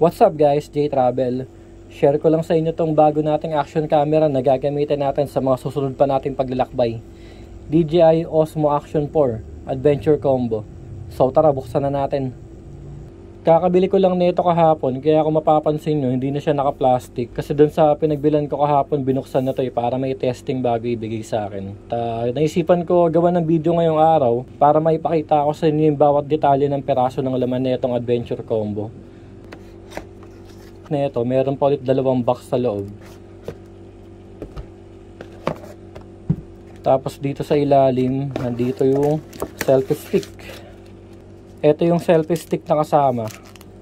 What's up guys, J-Travel. Share ko lang sa inyo tong bago nating action camera na gagamitin natin sa mga susunod pa nating paglalakbay. DJI Osmo Action 4 Adventure Combo. So tara, buksan na natin. Kakabili ko lang nito kahapon, kaya kung mapapansin nyo, hindi na siya naka-plastic. Kasi dun sa pinagbilan ko kahapon, binuksan na to para may testing bago ibigay sa akin. Naisipan ko gawa ng video ngayong araw para maipakita ko sa inyo yung bawat detalye ng peraso ng laman na itong Adventure Combo. Nito, meron pa ulit dalawang box sa loob. Tapos dito sa ilalim, nandito yung selfie stick. Ito yung selfie stick na kasama.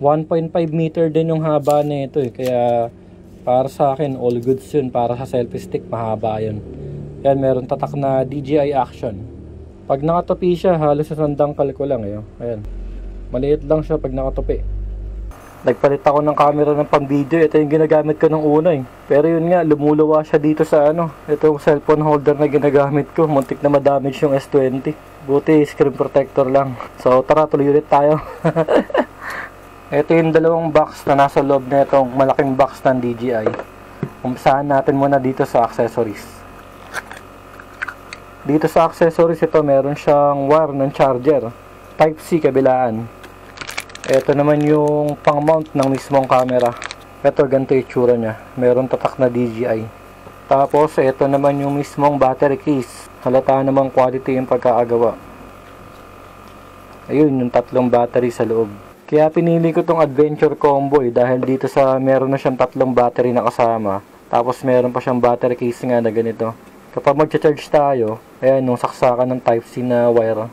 1.5 meter din yung haba nito kaya para sa akin all goods yun. Para sa selfie stick, mahaba yun. Yan, meron tatak na DJI Action. Pag nakatupi siya, halos sa sandangkal ko lang. Ayan. Maliit lang siya pag nakatupi. Nagpalit ako ng camera ng pang-video. Ito yung ginagamit ko nung una Pero yun nga, lumuluwa siya dito sa Ito yung cellphone holder na ginagamit ko. Muntik na ma-damage yung S20. Buti, screen protector lang. So tara, tuloy ulit tayo. Ito yung dalawang box na nasa loob na itong malaking box ng DJI. Umpisahan natin muna dito sa accessories. Dito sa accessories ito, meron siyang wire ng charger. Type-C kabilaan. Ito naman yung pang-mount ng mismong camera. Ito, ganito yung itsura niya. Meron tatak na DJI. Tapos, ito naman yung mismong battery case. Halata namang quality yung pagkakagawa. Ayun, yung tatlong battery sa loob. Kaya pinili ko tong Adventure Combo dahil dito sa meron na siyang tatlong battery na kasama. Tapos, meron pa siyang battery case nga na ganito. Kapag mag-charge tayo, ayan, yung saksakan ng Type-C na wire.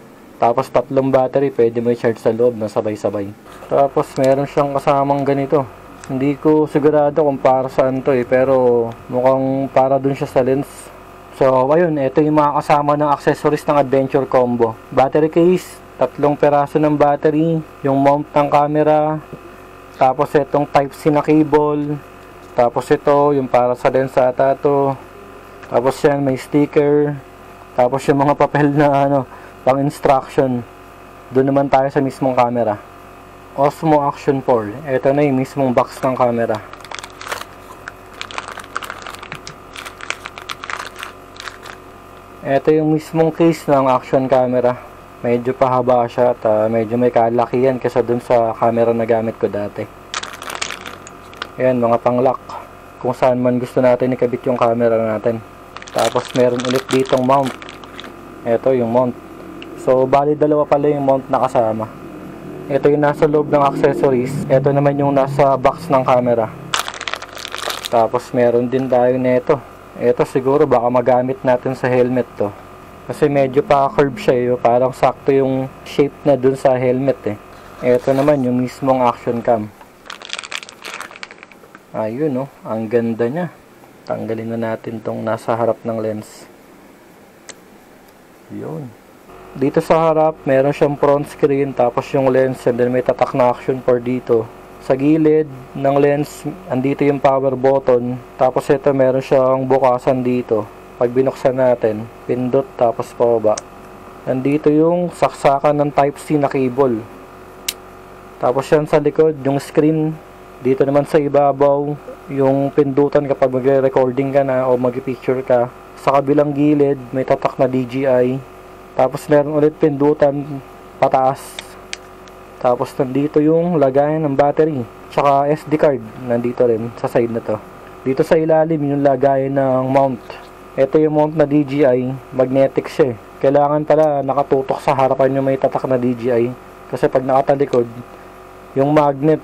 Tapos tatlong battery, pwede mo i-charge sa loob na sabay-sabay. Tapos meron siyang kasamang ganito. Hindi ko sigurado kung para saan to pero mukhang para dun siya sa lens. So ayun, ito yung mga kasama ng accessories ng Adventure Combo. Battery case, tatlong peraso ng battery, yung mount ng camera, tapos itong Type-C na cable, tapos ito yung para sa lens ata to. Tapos yan, may sticker, tapos yung mga papel na pang instruction. Doon naman tayo sa mismong camera. Osmo Action 4. Ito na yung mismong box ng camera. Ito yung mismong case ng action camera. Medyo pahaba siya at medyo may kalakihan kaysa dun sa camera na gamit ko dati. Ayan, mga pang-lock. Kung saan man gusto natin ikabit yung camera natin. Tapos meron ulit ditong mount. Ito yung mount. So, bali dalawa pala yung mount na kasama. Ito yung nasa loob ng accessories. Ito naman yung nasa box ng camera. Tapos, meron din tayo nito. Ito siguro baka magamit natin sa helmet to. Kasi medyo pa curve siya parang sakto yung shape na dun sa helmet Ito naman yung mismong action cam. Ayun ang ganda niya. Tanggalin na natin tong nasa harap ng lens. Yun. Dito sa harap, meron siyang front screen, tapos yung lens, and then may tatak na Action 4 dito. Sa gilid ng lens, andito yung power button, tapos ito meron siyang bukasan dito. Pag binuksan natin, pindot, tapos pababa. Nandito yung saksakan ng Type-C na cable. Tapos yan sa likod, yung screen. Dito naman sa ibabaw, yung pindutan kapag magre-recording ka na o mag-picture ka. Sa kabilang gilid, may tatak na DJI. Tapos meron ulit pindutan pataas. Tapos nandito yung lagayan ng battery. Tsaka SD card. Nandito rin sa side na to. Dito sa ilalim yung lagayan ng mount. Ito yung mount na DJI. Magnetic siya Kailangan pala nakatutok sa harapan yung may tatak na DJI. Kasi pag nakatalikod, yung magnet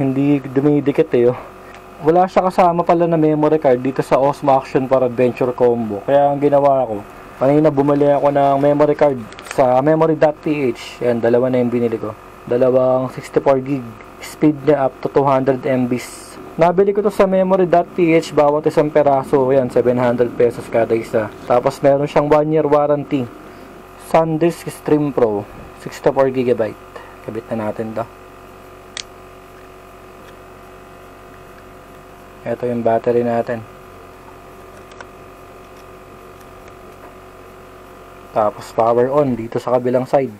hindi dumidikit wala siya kasama pala na memory card dito sa Osmo Action for Adventure combo. Kaya ang ginawa ko, kanina bumili ako ng memory card sa memory.ph. Yan, dalawa na yung binili ko. Dalawang 64GB. Speed niya up to 200 MBs. Nabili ko to sa memory.ph, bawat isang peraso. Yan, 700 pesos kada isa. Tapos meron siyang 1 year warranty. SanDisk Stream Pro, 64GB. Kabit na natin to. Ito yung battery natin. Tapos power on dito sa kabilang side.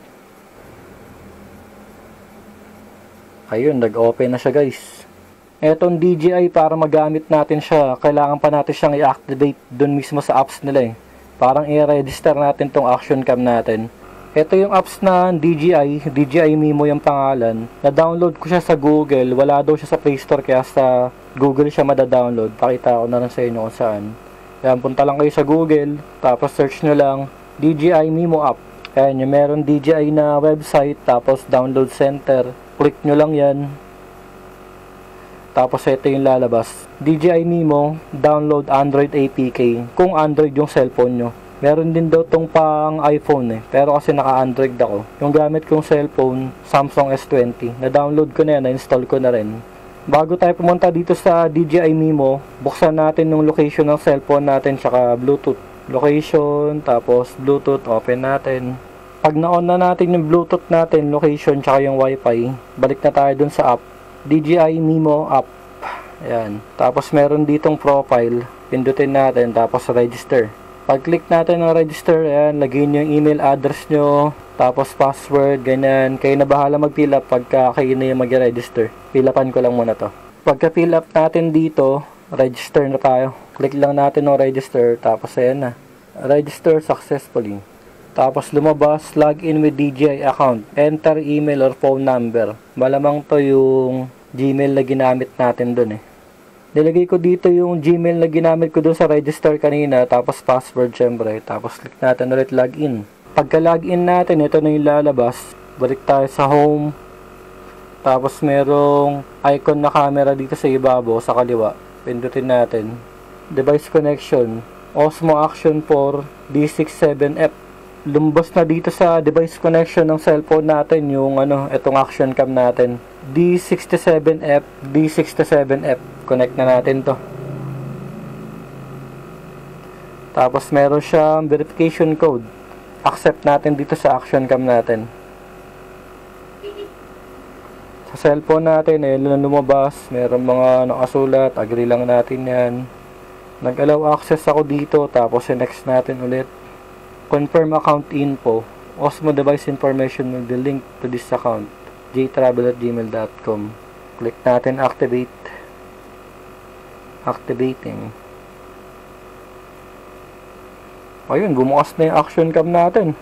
Ayun, nag-open na siya guys. Etong DJI, para magamit natin siya, kailangan pa natin siyang i-activate dun mismo sa apps nila eh. Parang i-register natin tong action cam natin. Ito yung apps na DJI Mimo yung pangalan. Na-download ko siya sa Google. Wala daw siya sa Play Store, kaya sa Google siya mada-download. Pakita ko na rin sa inyo kung saan. Ayan, punta lang kayo sa Google. Tapos search nyo lang DJI Mimo app. Ayan, yung meron DJI na website. Tapos download center. Click nyo lang yan. Tapos ito yung lalabas. DJI Mimo, download Android APK. Kung Android yung cellphone nyo. Meron din daw tong pang iPhone eh. Pero kasi naka-Android ako. Yung gamit kong cellphone, Samsung S20. Na-download ko na yan, na-install ko na rin. Bago tayo pumunta dito sa DJI Mimo, buksan natin yung location ng cellphone natin tsaka Bluetooth. Location, tapos Bluetooth, open natin. Pag na-on na natin yung Bluetooth natin, location tsaka yung Wi-Fi, balik na tayo dun sa app. DJI Mimo app. Ayan. Tapos meron ditong profile. Pindutin natin, tapos register. Pag-click natin ng register, ayan, lagyan nyo yung email address nyo, tapos password, ganyan. Kayo na bahala mag-fill up pagka kayo na yung mag-register. Fill upan ko lang muna to. Pagka fill up natin dito, register na tayo. Click lang natin ng register, tapos ayan na. Register successfully. Tapos lumabas, login with DJI account. Enter email or phone number. Malamang to yung Gmail na ginamit natin dun eh. Nilagay ko dito yung Gmail na ginamit ko doon sa register kanina, tapos password syempre, tapos click natin ulit login. Pagka login natin, ito na yung lalabas. Balik tayo sa home. Tapos merong icon na camera dito sa ibabaw, sa kaliwa. Pindutin natin. Device connection. Osmo Action 4 D67F. Lumbas na dito sa device connection ng cellphone natin yung itong action cam natin. D67F, D67F. Connect na natin to. Tapos meron siyang verification code. Accept natin dito sa action cam natin. Sa cellphone natin, ayun na lumabas. Meron mga nakasulat. Agree lang natin yan. Nag-allow access ako dito. Tapos next natin ulit. Confirm account info. Osmo device information will be linked to this account. jtravel@gmail.com. Click natin activate. Activating. Ayun, bumukas na yung action cam natin.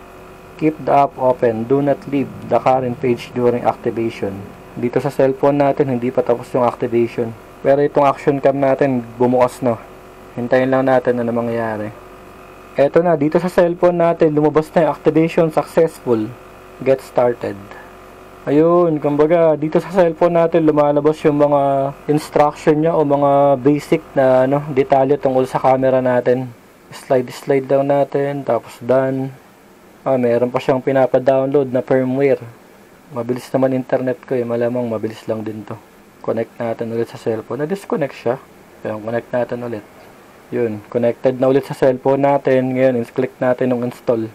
Keep the app open. Do not leave the current page during activation. Dito sa cellphone natin, hindi pa tapos yung activation. Pero itong action cam natin, bumukas na. Hintayin lang natin ano mangyayari. Eto na, dito sa cellphone natin, lumabas na yung activation successful. Get started. Ayun, kumbaga, dito sa cellphone natin, lumalabas yung mga instruction niya o mga basic na detalye tungkol sa camera natin. Slide lang natin, tapos done. Meron pa siyang pinapa-download na firmware. Mabilis naman internet ko malamang mabilis lang din to. Connect natin ulit sa cellphone. Na-disconnect siya. Kaya connect natin ulit. Yun, connected na ulit sa cellphone natin. Ngayon, click natin yung install.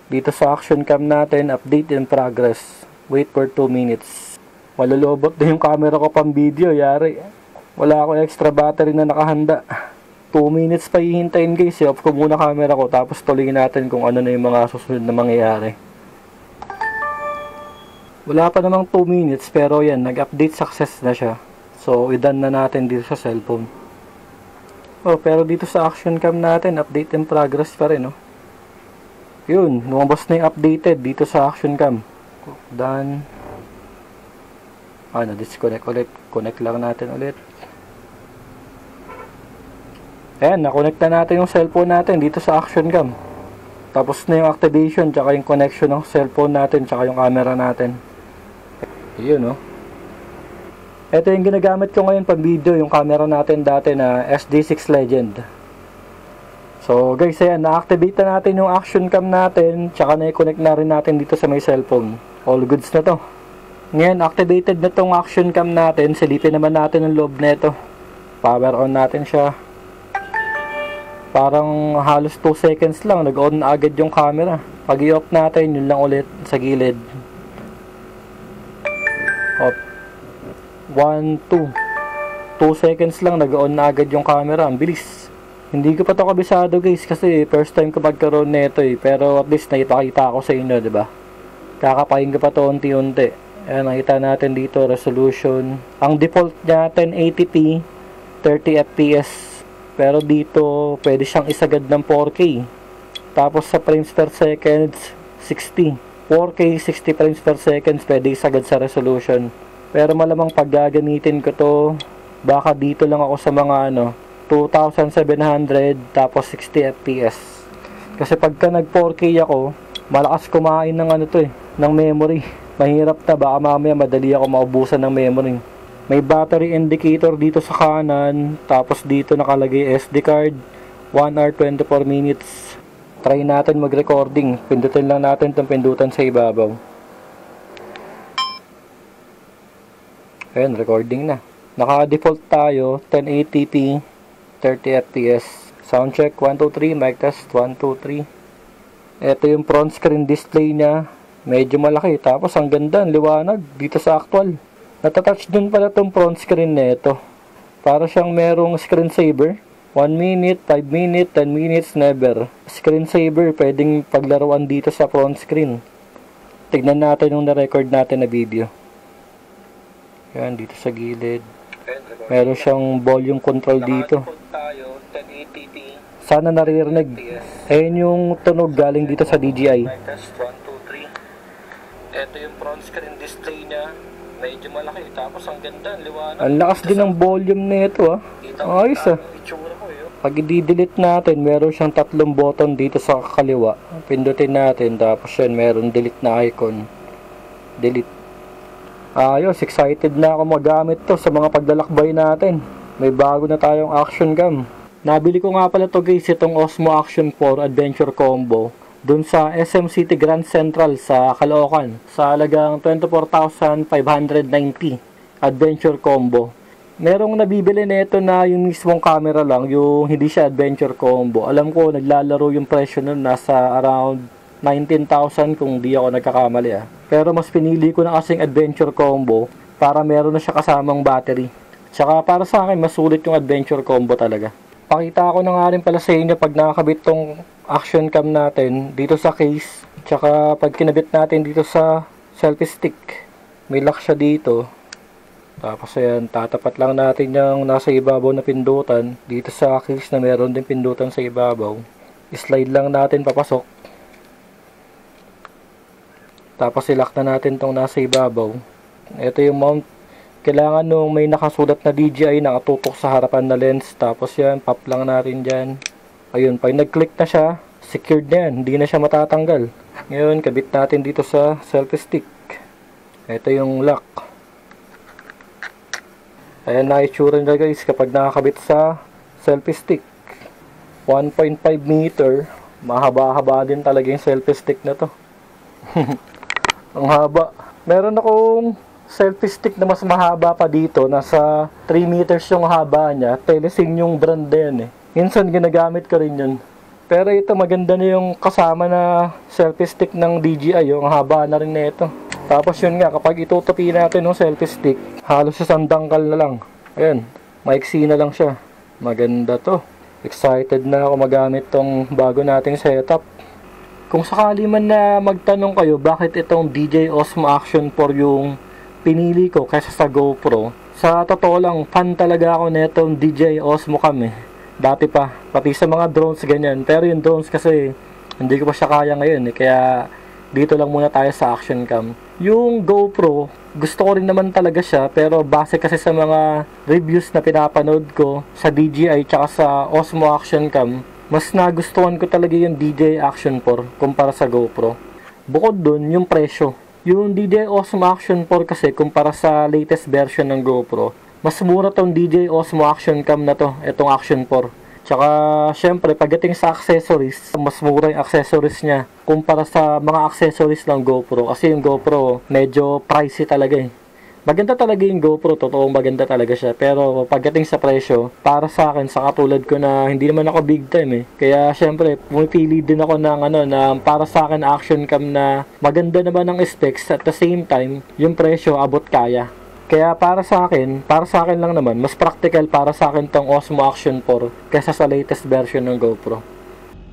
Dito sa action cam natin, update in progress. Wait for 2 minutes. Malulobot na yung camera ko pang video, yari. Wala akong extra battery na nakahanda. 2 minutes pa hihintayin guys. Off ko muna camera ko, tapos tuloy natin kung ano na yung mga susunod na mangyayari. Wala pa namang 2 minutes, pero yan, nag-update success na siya. So, i-done na natin dito sa cellphone. Pero dito sa action cam natin, update in progress pa rin, Yun, lumabas na yung updated dito sa action cam. Done. Na-disconnect ulit. Connect lang natin ulit. Ayan, na-connect na natin yung cellphone natin dito sa action cam. Tapos na yung activation, tsaka yung connection ng cellphone natin, tsaka yung camera natin. Yun, Ito yung ginagamit ko ngayon pag video, yung camera natin dati na SD6 Legend. So guys, ayan, na-activate na natin yung action cam natin, tsaka na-connect na rin natin dito sa may cellphone. All goods na to. Ngayon, activated na tong action cam natin, silipin naman natin ang loob nito. Power on natin siya. Parang halos 2 seconds lang, nag-on na agad yung camera. Pag i-off natin, yun lang ulit sa gilid. Off. 1, 2. 2 seconds lang, nag-on na agad yung camera. Ang bilis. Hindi ko pa to kabisado guys, kasi first time ko magkaroon nito eh. Pero at least nakita ko sa inyo, diba? Kakapain ko pa to unti-unti. Ayan, nakita natin dito, resolution. Ang default niya, 1080p, 30 fps. Pero dito, pwede siyang isagad ng 4K. Tapos sa frames per second, 60. 4K, 60 frames per second, pwede isagad sa resolution. Pero malamang pag gagamitin ko to, baka dito lang ako sa mga 2,700 tapos 60 fps. Kasi pagka nag 4K ako, malakas kumain ng ng memory. Mahirap na, baka mamaya madali ako maubusan ng memory. May battery indicator dito sa kanan, tapos dito nakalagay SD card, 1 hour 24 minutes. Try natin mag-recording. Pindutin lang natin itong pindutan sa ibabaw. Ayan, recording na. Naka-default tayo, 1080p, 30 fps. Sound check, 1, 2, 3, mic test, 1, 2, 3. Ito yung front screen display niya. Medyo malaki, tapos ang ganda, ang liwanag dito sa actual. Natatouch dun pala itong front screen na ito. Para siyang merong screensaver. 1 minute, 5 minute, 10 minutes, never. Screensaver, pwedeng paglaruan dito sa front screen. Tignan natin yung na-record natin na video. Yan, dito sa gilid. Meron siyang volume control dito. Sana naririnig. Ayan yung tunog galing dito sa DJI. Ito yung front screen display niya. Medyo malaki. Tapos ang ganda, liwanag. Ang lakas din ng volume nito Ayos Pag i-delete natin, meron siyang 3 button dito sa kaliwa. Pindutin natin. Tapos yan, meron delete na icon. Delete. Ayos, excited na ako magamit to sa mga paglalakbay natin. May bago na tayong action cam. Nabili ko nga pala to guys, itong Osmo Action 4 Adventure Combo dun sa SM City Grand Central sa Caloocan sa halagang 24,590 Adventure Combo. Merong nabibili nito na yung mismong camera lang, yung hindi siya Adventure Combo. Alam ko naglalaro yung presyo nun, nasa around 19,000 kung di ako nagkakamali Pero mas pinili ko na kasing Adventure Combo para meron na siya kasamang battery. Tsaka para sa akin, mas sulit yung Adventure Combo talaga. Pakita ko na nga rin pala sa inyo pag nakakabit tong action cam natin dito sa case. Tsaka pag kinabit natin dito sa selfie stick. May lock siya dito. Tapos ayan, tatapat lang natin yung nasa ibabaw na pindutan. Dito sa case na meron din pindutan sa ibabaw. Slide lang natin papasok. Tapos ilock na natin tong nasa ibabaw. Ito yung mount. Kailangan nung may nakasulat na DJI nakatutok sa harapan na lens. Tapos yan, pop lang natin dyan. Ayun, pag nag-click na siya, secured na yan. Hindi na siya matatanggal. Ngayon, kabit natin dito sa selfie stick. Ito yung lock. Ayan na itsura nila guys kapag nakakabit sa selfie stick. 1.5 meter. Mahaba-haba din talaga yung selfie stick na to. Ang haba. Meron akong selfie stick na mas mahaba pa dito. Nasa 3 meters yung haba niya. Telesing yung brand din Minsan ginagamit ko rin yun. Pero ito maganda na yung kasama na selfie stick ng DJI. Yung haba na rin na ito. Tapos yun nga, kapag itutupi natin yung selfie stick, halos isang dangkal na lang. Ayan, maiksi na lang siya. Maganda to. Excited na ako magamit tong bago nating setup. Kung sakali man na magtanong kayo bakit itong DJI Osmo Action 4 yung pinili ko kaysa sa GoPro, sa totoo lang, fan talaga ako netong DJI Osmo Cam Dati pa, pati sa mga drones ganyan. Pero yung drones kasi, hindi ko pa siya kaya ngayon kaya dito lang muna tayo sa action cam. Yung GoPro, gusto ko rin naman talaga siya, pero base kasi sa mga reviews na pinapanood ko sa DJI tsaka sa Osmo Action Cam, mas nagustuhan ko talaga yung DJI Action 4 kumpara sa GoPro. Bukod dun, yung presyo. Yung DJI Osmo Action 4 kasi kumpara sa latest version ng GoPro, mas mura tong DJI Osmo Action Cam na to, itong Action 4. Tsaka syempre pagdating sa accessories, mas mura yung accessories niya kumpara sa mga accessories ng GoPro, kasi yung GoPro medyo pricey talaga eh. Maganda talaga yung GoPro, totoong maganda talaga siya. Pero pagdating sa presyo, para sa akin, sa katulad ko na hindi naman ako big time eh. Kaya syempre, pumipili din ako ng na para sa akin action cam na maganda naman ang specs, at the same time, yung presyo abot kaya. Kaya para sa akin lang naman, mas practical para sa akin tong Osmo Action 4 kaysa sa latest version ng GoPro.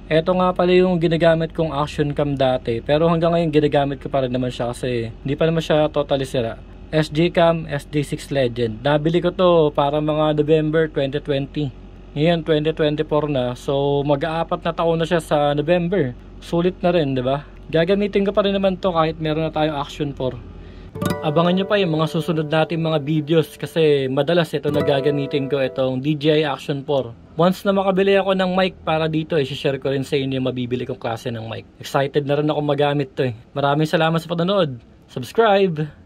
Ito nga pala yung ginagamit kong action cam dati, pero hanggang ngayon ginagamit ko pa rin naman siya kasi hindi pa naman siya totally sira. SG-Cam SD6 Legend. Nabili ko to para mga November 2020. Ngayon 2024 na. So mag-aapat na taon na siya sa November. Sulit na rin, 'di ba? Gagamitin ko pa rin naman to kahit meron na tayong Action 4. Abangan nyo pa yung mga susunod natin mga videos kasi madalas ito na gagamitin ko, itong DJI Action 4. Once na makabili ako ng mic para dito, i-share ko rin sa inyo yung mabibili kong klase ng mic. Excited na rin ako magamit to eh. Maraming salamat sa panonood. Subscribe!